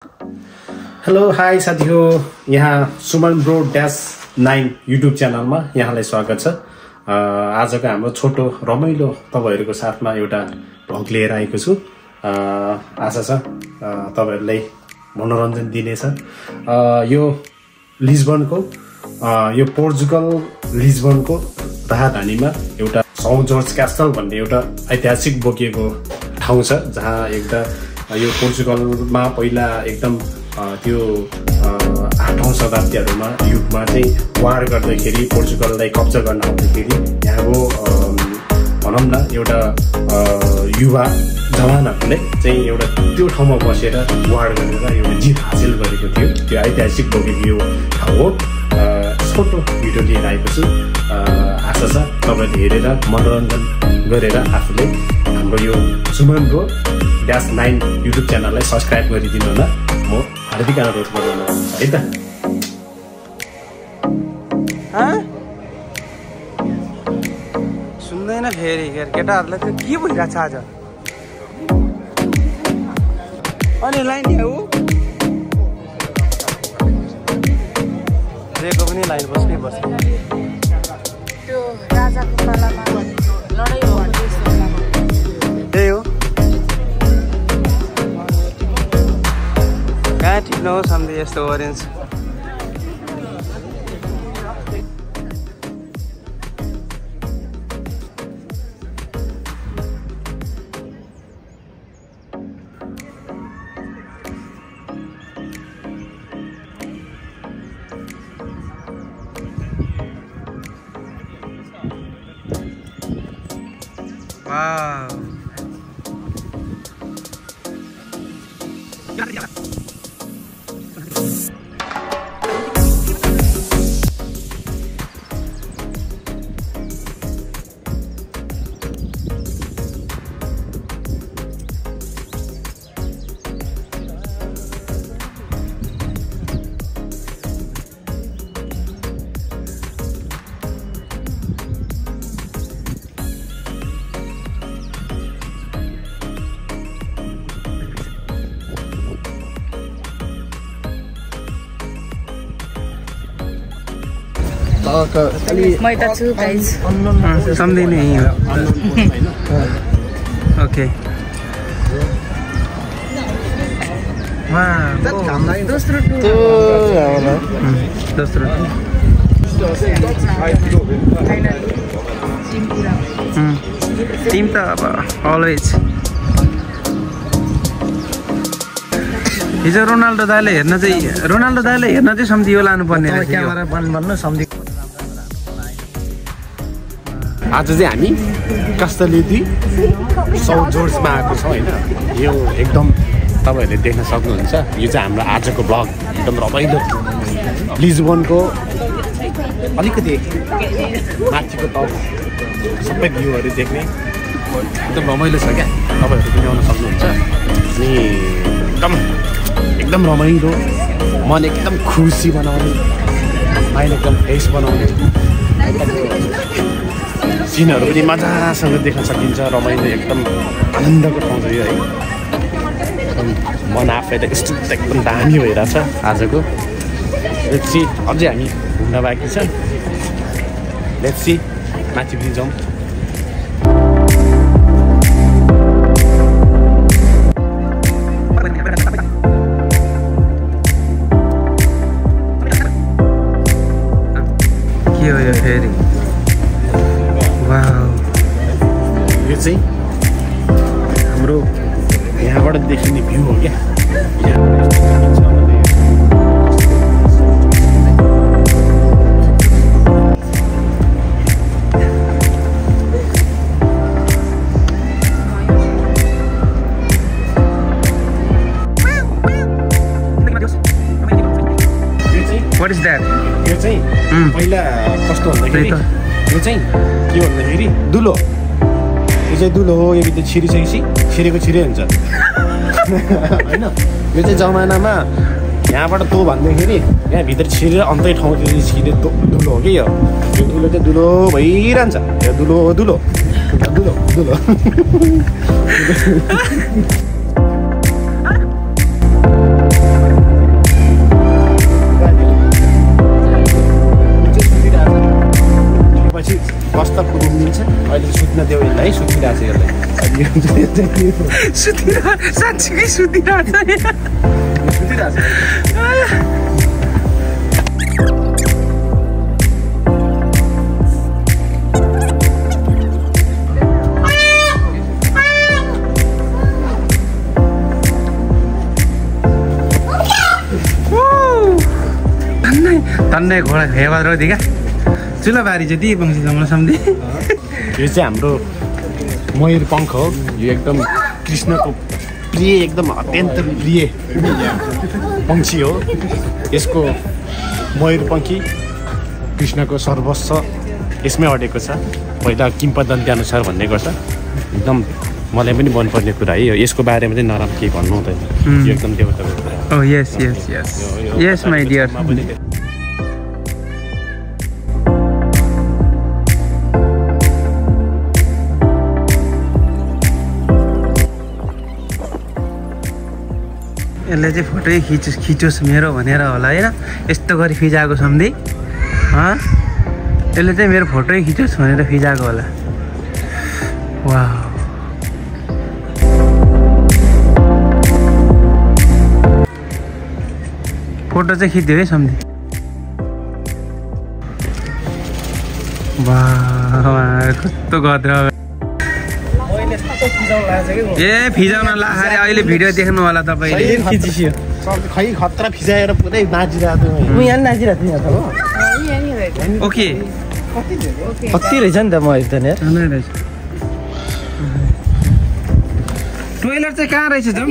Hello hi साथीहरु, यहाँ Suman bro -9 YouTube च्यानलमा यहाँलाई स्वागत छ। आजको हाम्रो छोटो रमाइलो तपाईहरुको साथमा एउटा भ्लग लिएर आएको छु। आशा छ तपाईहरुलाई मनोरञ्जन दिनेछ। यो लिस्बनको यो पोर्चुगल लिस्बनको राजधानीमा एउटा साउथ जर्ज क्यासल भन्ने एउटा ऐतिहासिक बोकिएको ठाउँ छ, जहाँ एउटा यो पोर्चुगलमा पहिला एकदम त्यो 8औं शताब्दीहरुमा युगमा चाहिँ वार गर्दाखेरि पोर्चुगललाई कब्जा गर्न आउँदाखेरि यहाँको भनौं न एउटा युवा जवानहरुले चाहिँ एउटा त्यो ठाउँमा बसेर वार गरेर एउटा जित हासिल गरेको थियो। त्यो ऐतिहासिक बोकेको यो ठाउँ हो। छोटो भिडियो लिएर आएको छु। आशा छ तपाईले हेरेर मनोरञ्जन गरेर आफूले हाम्रो यो सुमन ब्रो -9 युट्युब च्यानललाई सब्स्क्राइब गरिदिनु होला। म हार्दिक अनुरोध गर्छु है त। सुन्दैन फेरि केटाहरुलाई चाहिँ के भइरहेछ आज। अनि लाइन हो रेको पनि लाइन बस्नै पर्छ। त्यो राजाको पालामा लडाई भयो त्यही हो। कहाँ ठिक नहोस् हामीले यस्तो अरेन्ज। Wow. मैदा छु गाइस। सम्झिने ओके। दोस्रो टिम त अब अलवेज। हिजो रोनाल्डो दाइले हेर्न चाहिँ सम्झियो लानुपर्ने रहेछ। आज चाहिँ हामी कास्टलिदी साउथ जर्जमा आएको छौँ हैन। यो एकदम तपाईहरुले देख्न सक्नुहुन्छ। यो चाहिँ हाम्रो आजको ब्लग एकदम रमाइलो लिस्बनको अलिकति माथिको तल सबै भ्यूहरु देख्ने एकदम रमाइलो छ क्या। तपाईहरु पनि आउन सक्नुहुन्छ। अनि एकदम रमाइलो, मन एकदम खुसी बनाउने, माइन्ड एकदम फ्रेस बनाउने सिनहरु पनि मजासँग देख्न सकिन्छ। रमाइलो एकदम आनन्दको ठाउँ छ यो है। मन आफै त एकदम दामी भइरहेछ आजको। लेट्स सी, अझै हामी घुम्न बाँकी छ। लेट्स सी, माथि पनि जाउँ। के हो यो फेरि? वाउ, यो चाहिँ हाम्रो यहाँबाट देखिने भ्यू हो क्या। What is that? यो चाहिँ पहिला कस्तो भन्दाखेरि यो चाहिँ के भन्दाखेरि दुलो। यो चाहिँ दुलो हो। यो भित्र छिरिसकेपछि छिरेको छिरै हुन्छ हैन। यो चाहिँ जमानामा यहाँबाट तँ भन्दाखेरि यहाँ भित्र छिरेर अन्तै ठाउँतिर छिरे दुलो हो कि यो दुलो चाहिँ दुलो भइरहन्छ। यो दुलो दुलो दुलो दुलो साँच्चीकै सुतिरहेको तन्नै घोडा हेवा रोदी क्या चुला बारी चाहिँ ती पंक्षी जमला सम्झे यो चाहिँ हाम्रो मयूर पङ्ख हो यो एकदम कृष्णको प्रिय एकदम अत्यन्त प्रिय पंक्षी हो यसको मयूर पंखी कृष्णको सर्वस्व यसमै अडेको छ पहिला किम्वदन्ती अनुसार भन्ने गर्छ एकदम मलाई पनि मनपर्ने कुरा है यसको बारेमा चाहिँ नराम्रो केही भन्नु हुँदैन यो एकदम देवताको कुरा Oh yes, yes, yes. Yes, my dear. यसले चाहिँ फोटो खिचोस् मेरो भनेर होला होइन यस्तो गरी फिजाएको सम्झे यसले चाहिँ मेरो फोटो खिचोस् भनेर फिजाएको होला वाह फोटो चाहिँ खिच्यो है सम्झे वाह कस्तो गद्र ए फिजाउन लाखारे अहिले भिडियो देख्नु होला तपाईँले खिचिसियो खै खतरा फिजाएर पुरै नाचिरहेको म यहाँ नाचिरहेको थिएँ ओके कति रहेछ नि त म एकदम रहेछ टोइलेट चाहिँ कहाँ रहेछ जम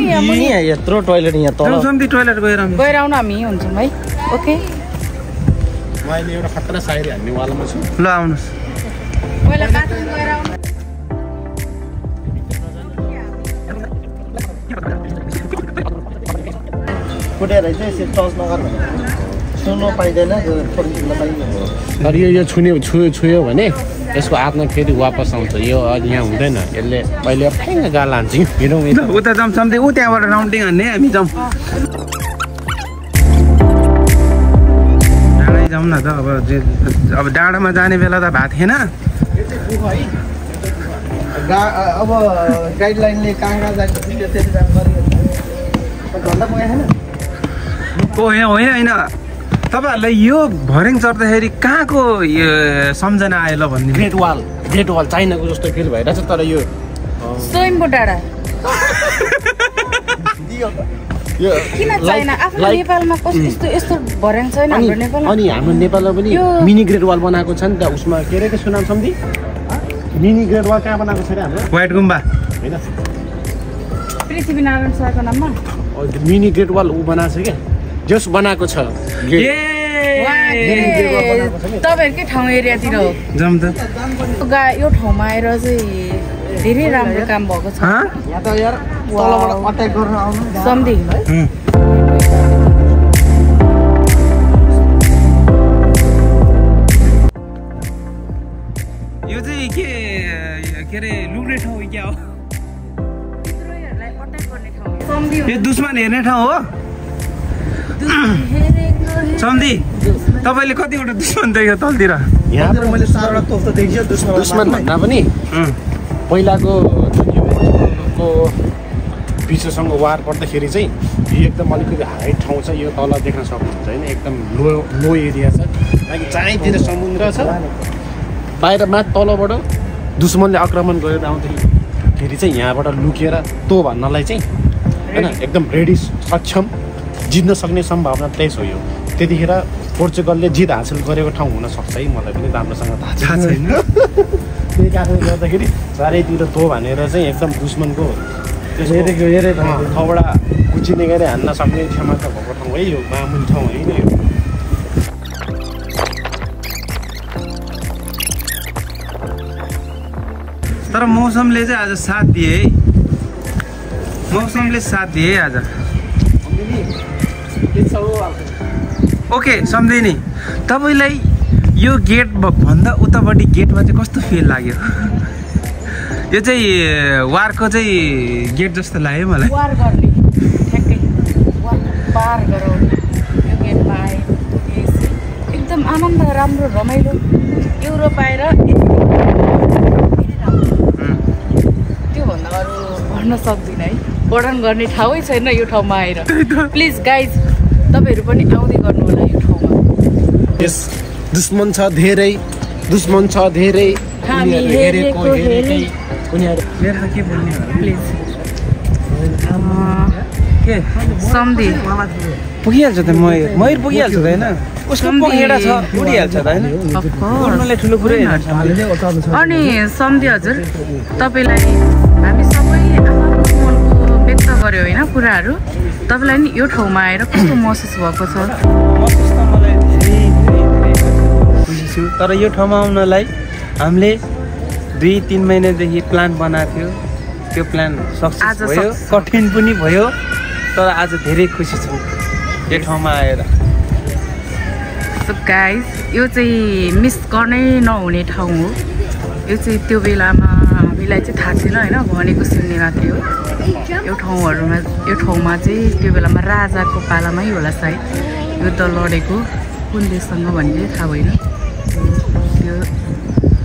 यत्रो टोइलेट यहाँ तल सम्झी टोइलेट गएर आउन हामी हुन्छौँ है ओके म अहिले एउटा खतरा सायरी हान्ने वालामा छु ल आउनुहोस् पहिला बाथरुम गएर आउनु फुटेर चाहिँ यसरी टच नगर सुन्नु पाइँदैन तर यो छुयो भने यसको आत्मा फेरि वापस आउँछ यो अहिले यहाँ हुँदैन यसले अहिले फ्याङ्ग गाल हान्छ हिँडौँ उता जाउँ सम्झे ऊ त्यहाँबाट राउन्डिङ हान्ने हामी जाउँ डाँडै जाउँ न त अब डाँडामा जाने बेला त भएको थिएन अब गाइडलाइनले कहाँ जान्छ त्यसरी काम भन्दा पुगेन होइन होइन तपाईँहरूलाई यो भर्याङ चढ्दाखेरि कहाँको सम्झना आयो ल भन्ने ग्रेट वाल चाइनाको जस्तो फिल भइरहेछ तर यो स्वयम्भू डाँडा किन चाइना आफ्नो नेपालमा कस्तो यस्तो भर्याङ छैन हाम्रो नेपालमा अनि हाम्रो नेपालमा पनि मिनी ग्रेट वाल बनाएको छ नि त उसमा के अरे के सुनाम सम्झी मिनी ग्रेट वाल कहाँ बनाएको छ अरे हाम्रो व्हाइट गुम्बा होइन पृथ्वीनारायण शाहको नाममा मिनी ग्रेट वाल ऊ बनाएको छ क्या जस बनाएको छ तपाईँहरूकै ठाउँ एरियातिर हो जाउँ त यो ठाउँमा आएर चाहिँ धेरै राम्रो काम भएको छ यहाँ त यार तलबाट अट्याक गर्न आउनु सम्धि यो चाहिँ के अरे लुग्ने ठाउँ क्या हो यो दुश्मन हेर्ने ठाउँ हो सम्झी तपाईँले कतिवटा दुश्मन देख्यो तलतिर यहाँ मैले 7वटा तोप त देखियो दुश्मन भन्दा पनि पहिलाको विश्वसँग वार पर्दाखेरि चाहिँ यो एकदम अलिकति हाइट ठाउँ छ यो तल देख्न सक्नुहुन्छ होइन एकदम लो एरिया छ लागि चारैतिर समुद्र छ बाहिरमा तलबाट दुश्मनले आक्रमण गरेर आउँदाखेरि चाहिँ यहाँबाट लुकेर तो भन्नलाई चाहिँ होइन एकदम रेडी सक्षम जित्न सक्ने सम्भावना त्यही हो यो त्यतिखेर पोर्चुगलले जित हासिल गरेको ठाउँ हुनसक्छ है मलाई पनि राम्रोसँग थाहा छैन त्यही कारणले गर्दाखेरि चारैतिर तो भनेर चाहिँ एकदम दुश्मनको ठाउँबाट कुचिने गरी हान्न सक्ने क्षमता भएको ठाउँ है यो मामुली ठाउँ होइन यो तर मौसमले चाहिँ आज साथ दिए है मौसमले साथ दिए आज ओके सम्झिने तपाईँलाई यो गेट भन्दा उतापट्टि गेटमा चाहिँ कस्तो फिल लाग्यो यो चाहिँ वारको चाहिँ गेट जस्तो लाग्यो मलाई वार गर्ने ठ्याक्कै पार गराउने यो गेटमा आए एकदम आनन्द राम्रो रमाइलो युरोप आएर त्योभन्दा अरू गर्न सक्दिनँ है वर्णन गर्ने ठाउँै छैन यो ठाउँमा आएर प्लिज गाइज तपाईँहरू पनि आउँदै गर्नु होला यो ठाउँमा यस दुश्मन छ धेरै हामी हेरेको हेरे मेरो के बोल्ने हो प्लिज के सम्धि पुगिहाल्छ त मयूर पुगिहाल्छ त होइन उसको पखेडा छ उडिहाल्छ त होइन बोल्नुलाई ठुलो कुरै अनि सम्धि हजुर तपाईँलाई हामी सबै आफ्नो मनको व्यक्त गर्यो होइन कुराहरू तपाईँलाई नि यो ठाउँमा आएर कस्तो महसुस भएको छ महसुस त मलाई धेरै खुसी छु तर यो ठाउँमा आउनलाई हामीले 2-3 महिनादेखि प्लान बनाएको थियो त्यो प्लान सक्सेस भयो कठिन पनि भयो तर आज धेरै खुसी छु यो ठाउँमा आएर सो गाइज यो चाहिँ मिस गर्नै नहुने ठाउँ हो यो चाहिँ त्यो बेलामा हामीलाई चाहिँ थाहा छैन होइन भनेको सुन्ने मात्रै हो यो ठाउँमा चाहिँ त्यो बेलामा राजाको पालामै होला सायद युद्ध लडेको कुन देशसँग भन्ने थाहा भएन त्यो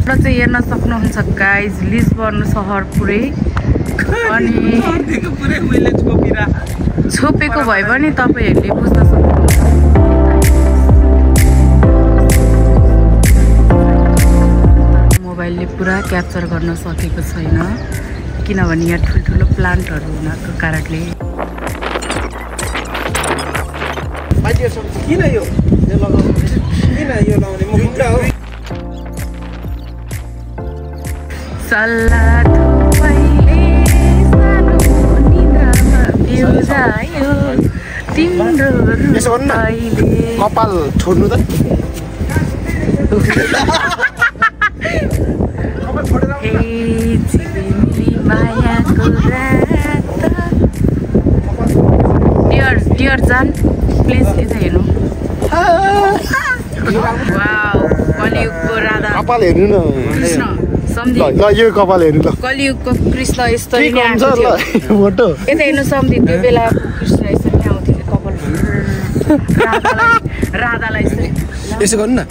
र चाहिँ हेर्न सक्नुहुन्छ गाइज लिस्बन सहर पुरै अनि छोपेको भए पनि तपाईँहरूले बुझ्न सक्नुहुन्छ मोबाइलले पुरा क्याप्चर गर्न सकेको छैन किनभने यहाँ ठुल्ठुलो प्लान्टहरू हुनको कारणले किन यो लाउने म गुन्डा हो सल्लाह तपाईँले सानो निद्रामा बिउजायो तिम्रो रुपैले कपाल छोड्नु त हे झिलिमिली मायाको रात डियर जान प्लिज यता हेर्नु वाउ कलियुगको राधा कपाल हेर्नु न कृष्ण सम्धि ल यो कपाल हेर्नु ल कलियुगको कृष्ण यसरी नै हुन्छ आउँथ्यो ल फोटो यता हेर्नु सम्धि त्यो बेलाको कृष्ण यसरी नै आउँथ्यो कपाल राधालाई यसरी यसो गर्नु न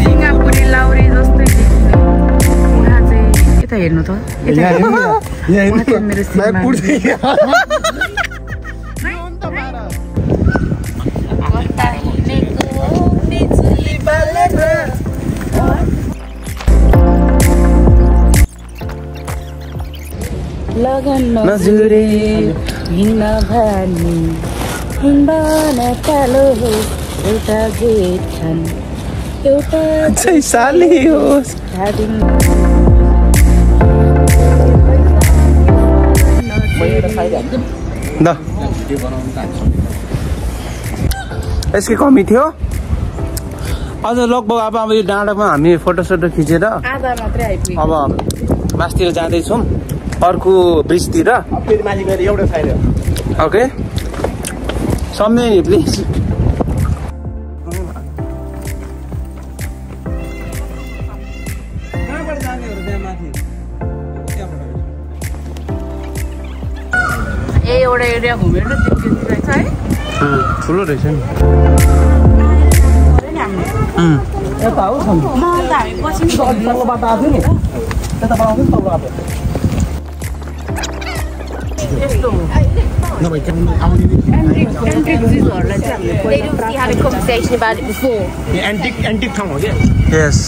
सिङ्गापुरी लाउरे जस्तै देखिने उहाँ चाहिँ यता हेर्नु त यता मेरो सिनमा लगन नजुरे हिँड्न भानी हिँड्न टालो एउटा गेट छन् एउटा चाहिँ साली होस् ल यसकै कमी थियो अझ लगभग अब यो डाँडामा हामी फोटोसोटो खिचेर आधा मात्रै आइपुग्यो अब मासतिर जाँदैछौँ अर्को ब्रिजतिर फेरि माथि गएर एउटा खाइदियो ओके सम्झे नि प्लिज ए एउटा एरिया घुमेर त्यो रहेछ है ठुलो रहेछ नि यता हो म त हामी पछि तल्लो बाटो आएको थियो नि त्यता बनाउँछ नि तल्लो बाटो यस्तो एन्ट्रिक चिजहरूलाई चाहिँ हामीले एन्टिक ठाउँ हो क्या यस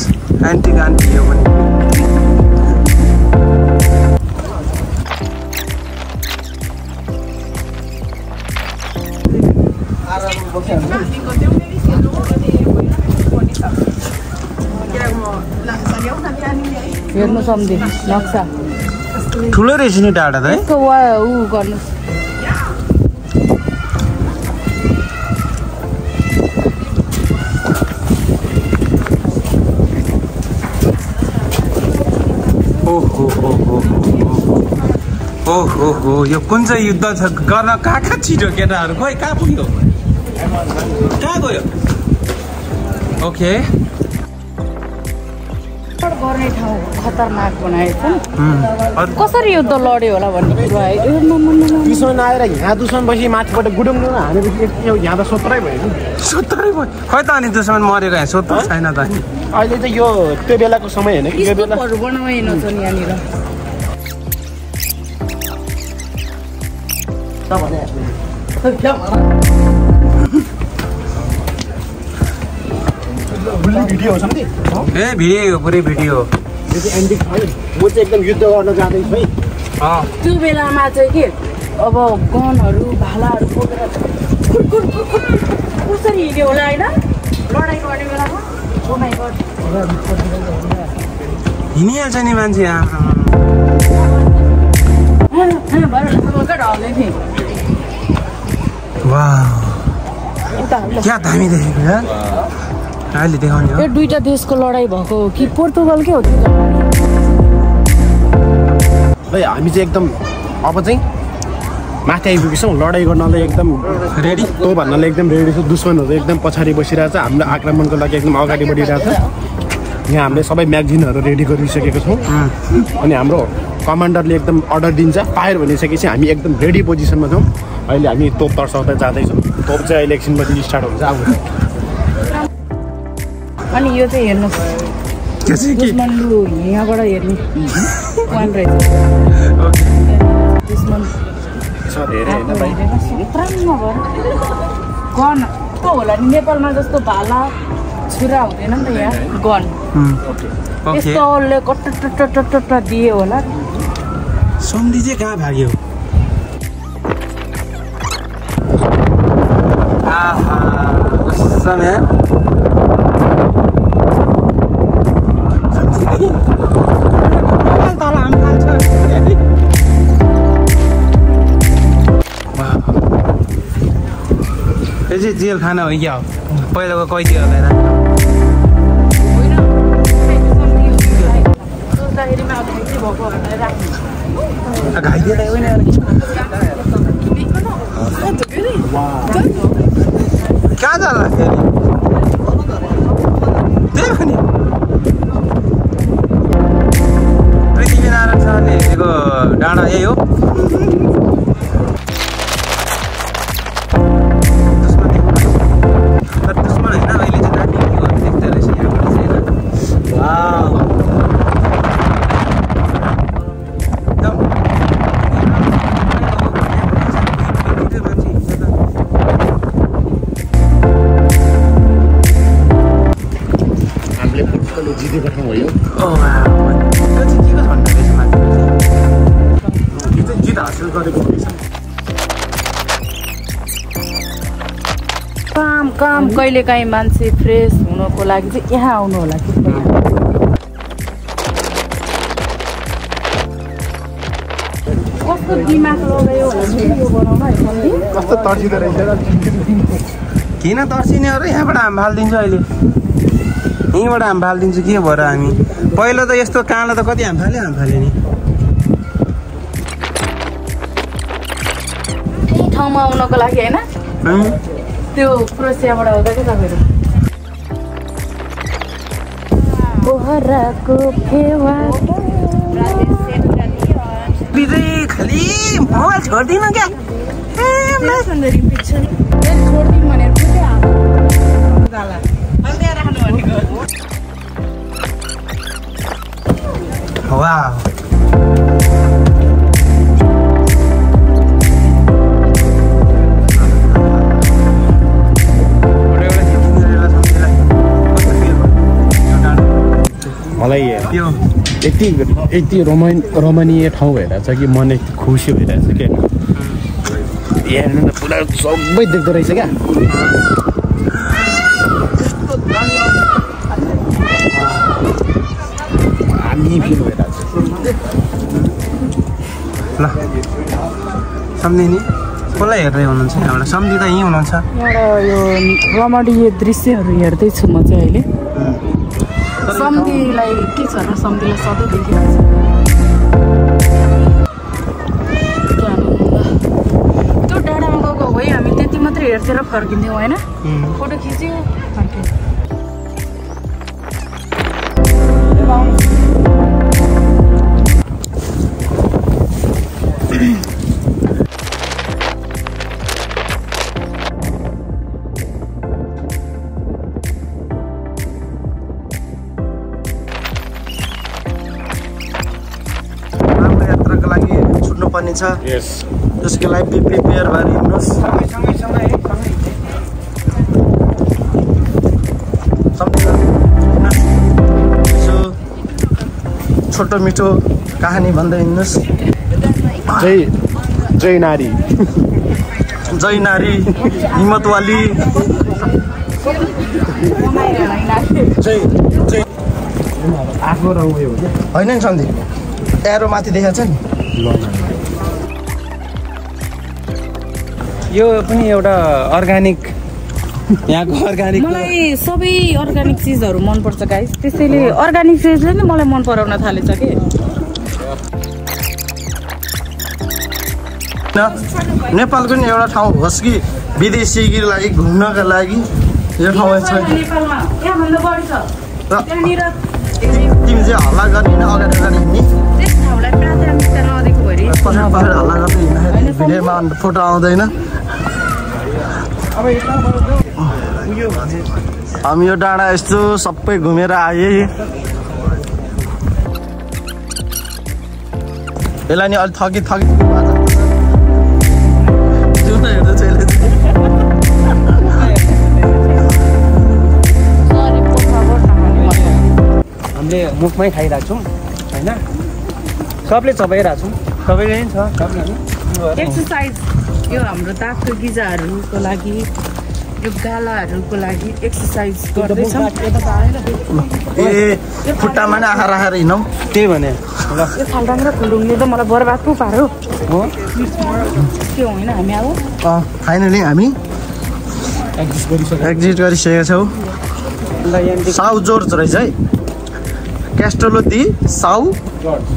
एन्टिक आन्टी हो पनि हेर्नु सम्झे नक्सा ठुलो रहेछ नि डाँडा त है यसको ऊ गर्नुहोस् ओहो यो कुन चाहिँ युद्ध छ गर्न कहाँ छिटो केटाहरू खोइ कहाँ पुग्यो कहाँ गयो ओके गर्ने ठाउँ खतरनाक बनाएको छ कसरी युद्ध लड्यो होला भन्ने कुरा आयो दुश्मन आएर यहाँ दुश्मन बसी माथिबाट गुडुङ हानेपछि यहाँ त सोत्रै भयो नि सोत्रै भयो खै त अनि दुश्मन मरेको यहाँ सोत्रै छैन त अहिले चाहिँ यो त्यो बेलाको समय होइन कि यो बेला बनाइनु छ नि यहाँनिर भिडियो हो सम्झे ए भिडियो पुरै भिडियो यो चाहिँ एन्डिङ है म चाहिँ एकदम युद्ध गर्न जाँदैछु है त्यो बेलामा चाहिँ के अब गनहरू भालाहरू बोकेर कसरी हिँड्यो होला होइन लडाइँ गर्ने बेलामा हिँडिहाल्छ नि मान्छे ढल्दै थिएँ क्या दामी देखेको यार अहिले देखाउने हो यो दुईटा देशको लडाइँ भएको हो कि पोर्तुगलकै हो त्यो भाइ हामी चाहिँ एकदम अब चाहिँ माथि आइपुगेछौँ लडाइँ गर्नलाई एकदम रेडी तो भन्नलाई एकदम रेडी छ दुश्मनहरू एकदम पछाडि बसिरहेछ हाम्रो आक्रमणको लागि एकदम अगाडि बढिरहेछ यहाँ हामीले सबै म्यागजिनहरू रेडी गरिसकेको छौँ अनि हाम्रो कमान्डरले एकदम अर्डर दिन्छ फायर भनिसकेपछि हामी एकदम रेडी पोजिसनमा छौँ अहिले हामी तोप तर्साउँदै जाँदैछौँ तोप चाहिँ अहिले एकछिनपछि स्टार्ट हुन्छ अब अनि यो चाहिँ हेर्नुहोस् दुश्मनलु यहाँबाट हेर्ने वान रहेछ दुश्मन गन पो होला नि नेपालमा जस्तो भाला छुरा हुँदैन नि त यहाँ गन त्यस्तोले कट्ट दिए होला सम्धि चाहिँ कहाँ भाग्यो यो चाहिँ जेल खाना हो क्या पहिलाको कैदीहरूलाई कहाँ जाला फेरि त्यही पनि पृथ्वीनारायण सरले हेरेको डाँडा यही हो दुश्मन होइन अहिले चाहिँ दामी भ्यूहरू देख्दो रहेछ यहाँबाट चाहिँ हामीले पोर्तुगलले जितेको ठाउँ हो यो जित हासिल गरेको काम कहिलेकाहीँ मान्छे फ्रेस हुनको लागि चाहिँ यहाँ आउनु होला कि कस्तो दिमाग लगायो कस्तो तर्सिँदो रहेछ किन तर्सिने अरे यहाँबाट हामी हालिदिन्छु अहिले यहीँबाट हामी हालिदिन्छु के भएर हामी पहिला त यस्तो काँडा त कति हामी फाल्यो नि ठाउँमा आउनको लागि होइन त्यो क्रोसियाबाट आउँदा के तपाईँहरू खालि मोबाइल छोडिदिनु क्या छोडिदिउँ भनेर मलाई यति रमणीय ठाउँ भइरहेछ कि मन यति खुसी भइरहेछ क्या यहाँ पुरा सबै देख्दो रहेछ क्या हामी फिल भइरहेछ ल सम्झिने कसलाई हेर्दै हुनुहुन्छ यहाँबाट सम्झि त यहीँ हुनुहुन्छ यहाँबाट यो रमणीय दृश्यहरू हेर्दैछु म चाहिँ अहिले सम्धिलाई के छ र सम्धिलाई सधैँ देखिरहेको छ त्यो डाँडामा गएको हो है हामी त्यति मात्रै हेर्थ्यौँ र फर्किन्थ्यौँ होइन फोटो खिच्यो फर्क्यौँ पनि छ यस त्यसको लागि बी प्रिपेयर भएर हिँड्नुहोस् छोटो मिठो कहानी भन्दै हिँड्नुहोस् जय नारी हिम्मतवाली आफ्नो र उयो होइन नि सन्धि एरो माथि देखाएको छ नि यो पनि एउटा अर्ग्यानिक यहाँको अर्ग्यानिक मलाई सबै अर्ग्यानिक चिजहरू मनपर्छ गाइस त्यसैले अर्ग्यानिक चिजले नै मलाई मन पराउन थालेछ कि नेपालको नि एउटा ठाउँ होस् कि विदेशीको लागि घुम्नका लागि यो ठाउँ छ नेपालमा त्यहाँभन्दा बढी छ त्यहाँनिर तिमी चाहिँ हल्ला गर्ने अगाडि हिँड्ने त्यस ठाउँलाई प्राथमिकता नदिएको भएर पछाडि हल्ला गर्दै हिँड्दाखेरि भिडियोमा फोटो आउँदैन हामी यो डाँडा यस्तो सबै घुमेर आए यसलाई नि अलिक थकी हामीले मुखमै खाइरहेको छौँ होइन सबले चबाइरहेको छौँ सबैले नै छ एक्सर्साइज यो हाम्रो दागको गिजाहरूको लागि यो गालाहरूको लागि एक्सर्साइज गर्दैछौँ ए खुट्टामा नै आँखा राखेर हिँडौँ त्यही भने ल यो खालडाङ र खुलुङले त मलाई बर्बाद पो पार्यो हो त्यो होइन हामी अब फाइनली हामी एक्जिट गरिसकेका छौँ साउ जोर्ज रहेछ है क्यास्ट्रोलो दी साउ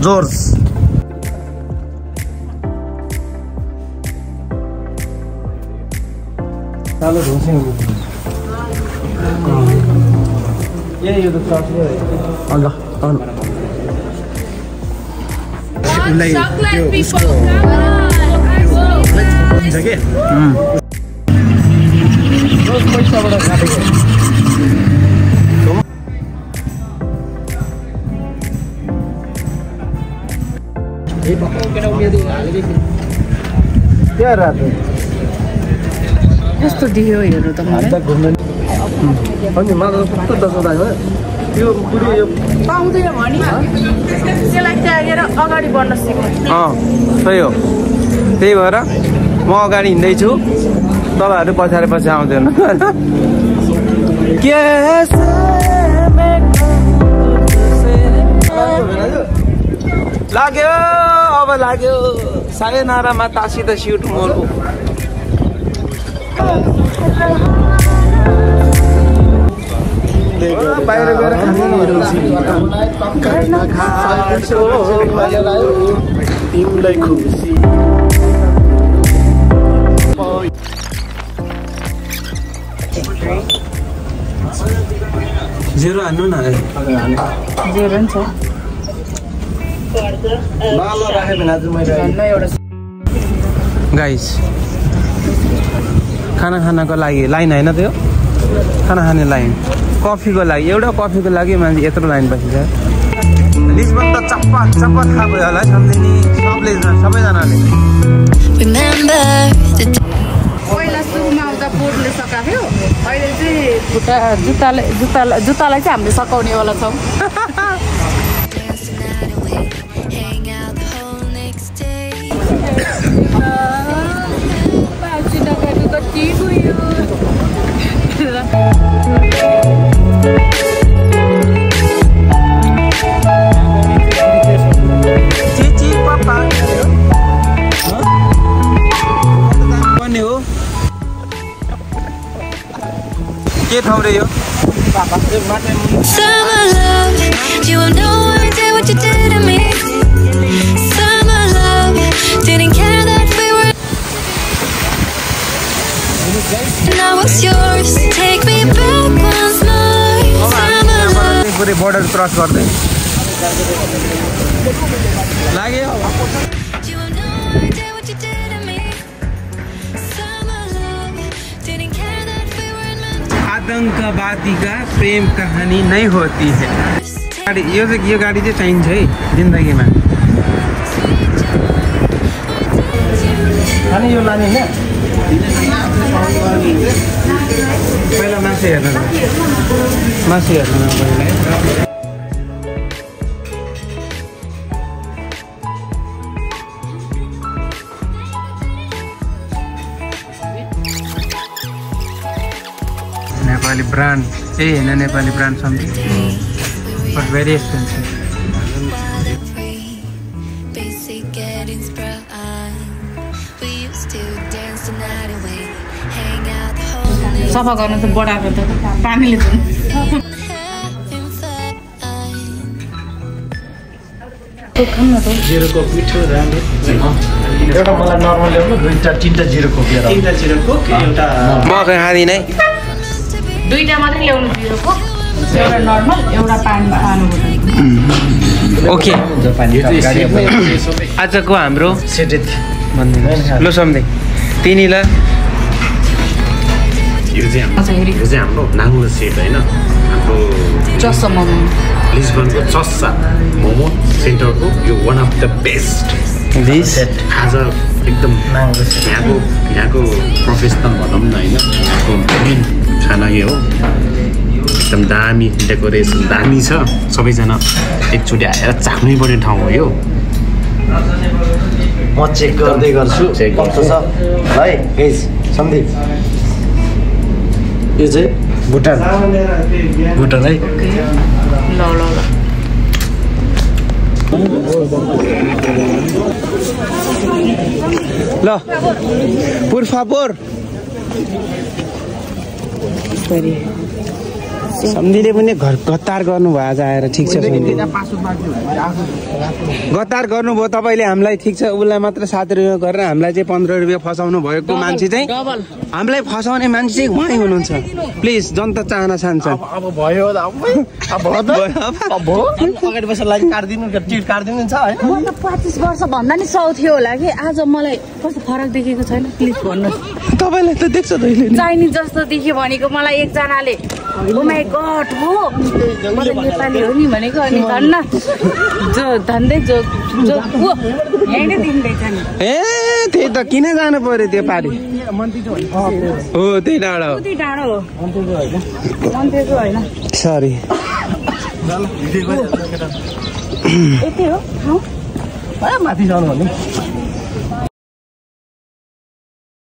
जोर्ज कस्तो दियो हेर्नु त मलाई पाउँदैन भने त्यसलाई त्यागेर अगाडि बढ्न सिक्नु त्यही हो त्यही भएर म अगाडि हिँड्दैछु तपाईँहरू पछाडि आउँदैन लाग्यो अब लाग्यो साह्रै नारामा तासी त सिउट मोरको बाहिर गएर तिमीलाई खुसी जेरो हान्नु न जेरो नि छ गाइस खाना खानको लागि लाइन होइन त्यो खाना खाने लाइन कफीको लागि एउटा कफीको लागि मान्छे यत्रो लाइन बसिन्छ लिस्बन त चप्पा थाहा भयो होला सम्झिने सबैजनाले पहिला सुरुमा आउँदा बोर्डले सकायो अहिले चाहिँ जुत्तालाई चाहिँ हामीले सकाउनेवाला छौँ के ठाउँ रे यो पुरै बोर्डर क्रस गर्दै लाग्यो आतंकवादी का प्रेम कहानी नहीं होती है यो गाडी चाहिँ चाहिन्छ है जिन्दगीमा लाने होइन पहिला मासु हेर्नु पहिला नेपाली ब्रान्ड होइन Nepali brand something but very expensive सफा गर्न त बढाएको त पानीले जिरोको मिठो राम्रो एउटा मलाई नर्मल ल्याउनु 2-3टा जिरो कोक लिएर 3टा जिरोको एउटा म खाँदिन है 2टा मात्रै ल्याउनु जिरोको एउटा नर्मल एउटा पानी खानु ओके आजको हाम्रो सेटेड ल सम्झे तिनीलाई यो चाहिँ हाम्रो नाङ्लो सेट होइन हाम्रो चस्सा मोमो लिस्बनको चस्सा मोमो सेन्टरको यो वान अफ द बेस्ट आज एकदम यहाँको प्रोफेसनल भनौँ न होइन यहाँको मेन खाना यो हो एकदम दामी डेकोरेसन दामी छ सबैजना एकचोटि आएर चाख्नै पर्ने ठाउँ हो यो म चेक गर्दै गर्छु कस्तो छ है गाइस सन्दीप यो चाहिँ भुटान है ल ल ल ल पुरफापुर सम्धिले पनि गतार गर्नुभयो आज आएर ठिक छ गतार गर्नुभयो तपाईँले हामीलाई ठिक छ उसलाई मात्र 7 रुपियाँ गरेर हामीलाई चाहिँ 15 रुपियाँ फसाउनु भएको मान्छे चाहिँ हामीलाई फसाउने मान्छे चाहिँ उहाँ हुनुहुन्छ प्लिज जनता चाहना चाहन्छ अब भयो अगाडि बसेर लागि काट्दिनु टिकट काट्दिनु छ हैन 25 वर्ष भन्दा नि 100 थियो होला कि आज मलाई कस्तो फरक देखेको छैन प्लिज भन्नुहोस् तपाईँलाई त देख्छ दैले चाइनिज जस्तो देख्यो भनेको मलाई एकजनाले ओ माई गॉड हो म त नेपाली हो नि भनेको अनि धन्न जो धन्दै जो यही नै देखिँदैछ नि ए त्यही त किन जानु पर्यो त्यो पारी हो त्यही डाँडो हो मन्त्रीको होइन सरी यति हो माथि जानु भन्नु